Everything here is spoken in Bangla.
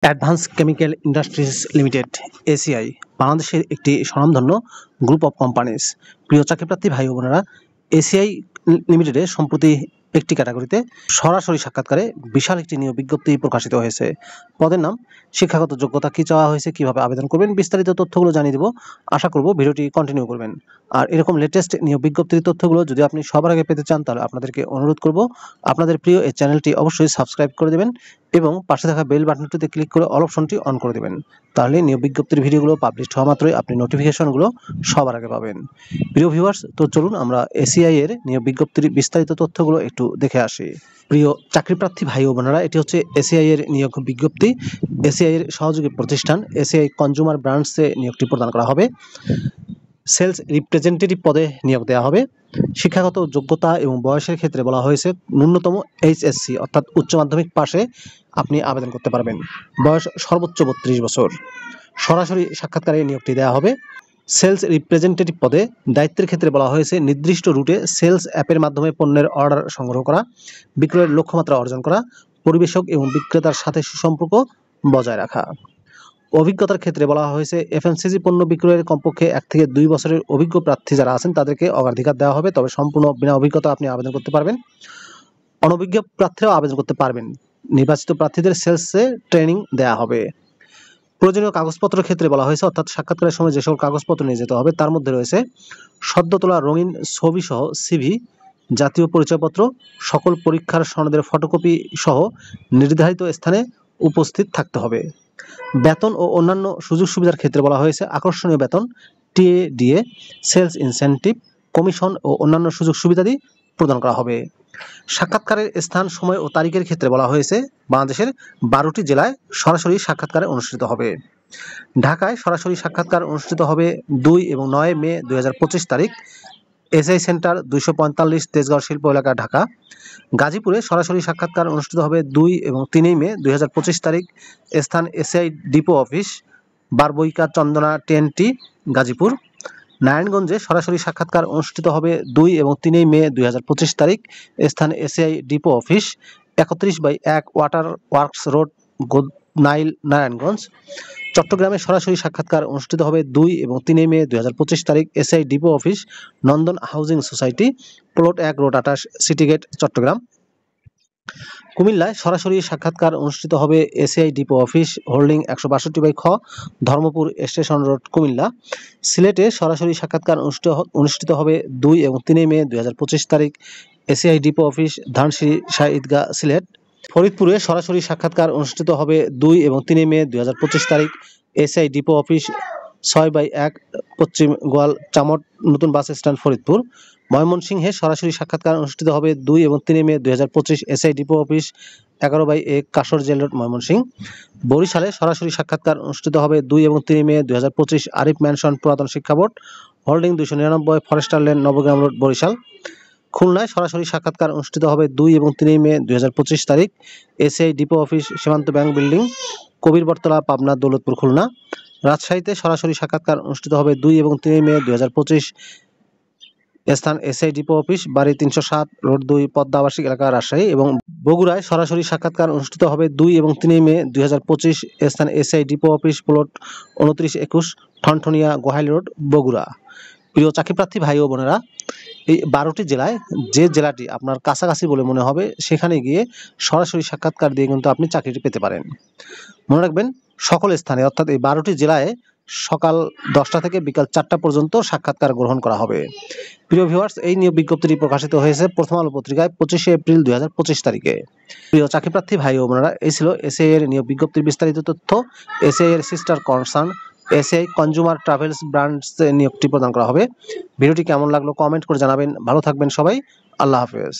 Advance chemical industries limited ACI বাংলাদেশের একটি স্বনামধন্য গ্রুপ অফ কোম্পানিজ। প্রিয় চাকরিপ্রার্থী ভাই ও বোনেরা, এসিআই লিমিটেডে সম্প্রতি একটি ক্যাটাগরিতে সরাসরি সাক্ষাৎকারে বিশাল একটি নিয়োগ বিজ্ঞপ্তি প্রকাশিত হয়েছে। পদের নাম, শিক্ষাগত যোগ্যতা কী চাওয়া হয়েছে, কিভাবে আবেদন করবেন, বিস্তারিত তথ্যগুলো জানিয়ে দেবো। আশা করব ভিডিওটি কন্টিনিউ করবেন। আর এরকম লেটেস্ট নিয়োগ বিজ্ঞপ্তির তথ্যগুলো যদি আপনি সবার আগে পেতে চান, তাহলে আপনাদেরকে অনুরোধ করব আপনাদের প্রিয় এই চ্যানেলটি অবশ্যই সাবস্ক্রাইব করে দেবেন এবং পাশে থাকা বেল বাটনটিতে ক্লিক করে অল অপশনটি অন করে দেবেন। তাহলে নিয়োগ বিজ্ঞপ্তির ভিডিওগুলো পাবলিশ হওয়া মাত্রই আপনি নোটিফিকেশনগুলো সবার আগে পাবেন। প্রিয় ভিউয়ার্স, তো চলুন আমরা এসিআই এর নিয়োগ বিজ্ঞপ্তির বিস্তারিত তথ্যগুলো একটু দেখে আসি। প্রিয় চাকরিপ্রার্থী ভাই ও বোনেরা, এটি হচ্ছে এসিআই এর নিয়োগ বিজ্ঞপ্তি। এসিআই এর সহযোগী প্রতিষ্ঠান এসিআই কনজিউমার ব্র্যান্ডসে নিয়োগটি প্রদান করা হবে। সেলস রিপ্রেজেন্টেটিভ পদে নিয়োগ দেওয়া হবে। শিক্ষাগত যোগ্যতা এবং বয়সের ক্ষেত্রে বলা হয়েছে ন্যূনতম এইচএসসি অর্থাৎ উচ্চ মাধ্যমিক পাশে আপনি আবেদন করতে পারবেন। বয়স সর্বোচ্চ 32 বছর। সরাসরি সাক্ষাৎকারে নিয়োগটি দেওয়া হবে। সেলস রিপ্রেজেন্টেটিভ পদে দায়িত্বের ক্ষেত্রে বলা হয়েছে নির্দিষ্ট রুটে সেলস অ্যাপের মাধ্যমে পণ্যের অর্ডার সংগ্রহ করা, বিক্রয়ের লক্ষ্যমাত্রা অর্জন করা, পরিবেশক এবং বিক্রেতার সাথে সুসম্পর্ক বজায় রাখা। অভিজ্ঞতার ক্ষেত্রে বলা হয়েছে এফএমসিজি পণ্য বিক্রয়ের কমপক্ষে 1 থেকে 2 বছরের অভিজ্ঞ প্রার্থী যারা আছেন তাদেরকে অগ্রাধিকার দেওয়া হবে, তবে সম্পূর্ণ বিনা অভিজ্ঞতা আপনি আবেদন করতে পারবেন। অনভিজ্ঞ প্রার্থীরাও আবেদন করতে পারবেন। নির্বাচিত প্রার্থীদের সেলসে ট্রেনিং দেওয়া হবে। প্রয়োজনীয় কাগজপত্রের ক্ষেত্রে বলা হয়েছে, অর্থাৎ সাক্ষাৎকারের সময় যে সকল কাগজপত্র নিয়ে যেতে হবে তার মধ্যে রয়েছে সদ্য তোলা রঙিন ছবি সহ সিভি, জাতীয় পরিচয়পত্র, সকল পরীক্ষার সনদের ফটোকপি সহ নির্ধারিত স্থানে উপস্থিত থাকতে হবে। বেতন ও অন্যান্য সুযোগ সুবিধার ক্ষেত্রে বলা হয়েছে আকর্ষণীয় বেতন, টিএডিএ, সেলস ইনসেনটিভ, কমিশন ও অন্যান্য সুযোগ সুবিধাদি প্রদান করা হবে। সাক্ষাৎকারের স্থান, সময় ও তারিখের ক্ষেত্রে বলা হয়েছে বাংলাদেশের 12টি জেলায় সরাসরি সাক্ষাৎকার অনুষ্ঠিত হবে। ঢাকায় সরাসরি সাক্ষাৎকার অনুষ্ঠিত হবে 2 এবং 9 মে 2025 তারিখ। এসআই সেন্টার 245 তেজগাঁও শিল্প এলাকা, ঢাকা। গাজীপুরে সরাসরি সাক্ষাৎকার অনুষ্ঠিত হবে 2 এবং 3 মে 2025 তারিখ। স্থান এসআই ডিপো অফিস, বারবইকা চন্দনা 10টি, গাজীপুর। নারায়ণগঞ্জে সরাসরি সাক্ষাৎকার অনুষ্ঠিত হবে 2 এবং 3 মে 2025 তারিখ। স্থান SI depot office, 31/1 water works road, Nile, Narayanganj. চট্টগ্রামে সরাসরি সাক্ষাৎকার অনুষ্ঠিত হবে 2 এবং 3 মে 2025 তারিখ। SI depot office, Nandan housing society, plot 1, road 28, city gate, Chattogram. কুমিল্লায় সরাসরি সাক্ষাৎকার অনুষ্ঠিত হবে এসিআই ডিপো অফিস, হোল্ডিং 162/খ, ধর্মপুর স্টেশন রোড, কুমিল্লা। সিলেটে সরাসরি সাক্ষাৎকার অনুষ্ঠিত হবে 2 এবং 3 মে 2025 তারিখ। ACI depot office, Dhansiri Shah Eidgah, Sylhet. ফরিদপুরে সরাসরি সাক্ষাৎকার অনুষ্ঠিত হবে 2 এবং 3 মে 2025 তারিখ। এসিআই ডিপো অফিস, 6/1, পশ্চিম গোয়াল চামট নতুন বাস স্ট্যান্ড, ফরিদপুর। ময়মনসিংহে সরাসরি সাক্ষাৎকার অনুষ্ঠিত হবে 2 এবং 3 May 2025। SI depot office, 11/1, Kashar jail road, Mymensingh. বরিশালে সরাসরি সাক্ষাৎকার অনুষ্ঠিত হবে 2 এবং 3 মে 2025। আরিফ ম্যানশন, পুরাতন শিক্ষা board, holding 299, forester lane, Nabagram road, Barishal. খুলনায় সরাসরি সাক্ষাৎকার অনুষ্ঠিত হবে 2 এবং 3 মে 2025 তারিখ। এসিআই ডিপো অফিস, সীমান্ত ব্যাংক বিল্ডিং, কবির বটতলা, পাবনা, দৌলতপুর, খুলনা। রাজশাহীতে সরাসরি সাক্ষাৎকার অনুষ্ঠিত হবে 2 এবং 3 মে 2025। স্থান এসআই ডিপো অফিস, বাড়ি 307, রোড 2, পদ্মা আবাসিক এলাকা, রাজশাহী। এবং বগুড়ায় সরাসরি সাক্ষাৎকার অনুষ্ঠিত হবে 2 এবং 3 মে 2025। স্থান SI depot office, plot 29-21, Thanthania, Gohail road, Bogura. প্রিয় চাকরিপ্রার্থী ভাই ও বোনেরা, এই 12টি জেলায় যে জেলাটি আপনার কাছাকাছি বলে মনে হবে সেখানে গিয়ে সরাসরি সাক্ষাৎকার দিয়ে কিন্তু আপনি চাকরিটি পেতে পারেন। মনে রাখবেন, সকল স্থানে অর্থাৎ এই 12টি জেলায় সকাল 10টা থেকে বিকাল 4টা পর্যন্ত সাক্ষাৎকার গ্রহণ করা হবে। প্রিয় ভিউয়ার্স, এই নিয়োগ বিজ্ঞপ্তিটি প্রকাশিত হয়েছে প্রথম আলো পত্রিকায় 25শে এপ্রিল 2025 তারিখে। প্রিয় চাকরিপ্রার্থী ভাই ও বোনেরা, এই ছিল এসিআই এর নিয়োগ বিজ্ঞপ্তির বিস্তারিত তথ্য। এসিআই এর sister concern ACI consumer travels brands নিয়োগটি প্রদান করা হবে। ভিডিওটি কেমন লাগলো কমেন্ট করে জানাবেন। ভালো থাকবেন সবাই। আল্লাহ হাফেজ।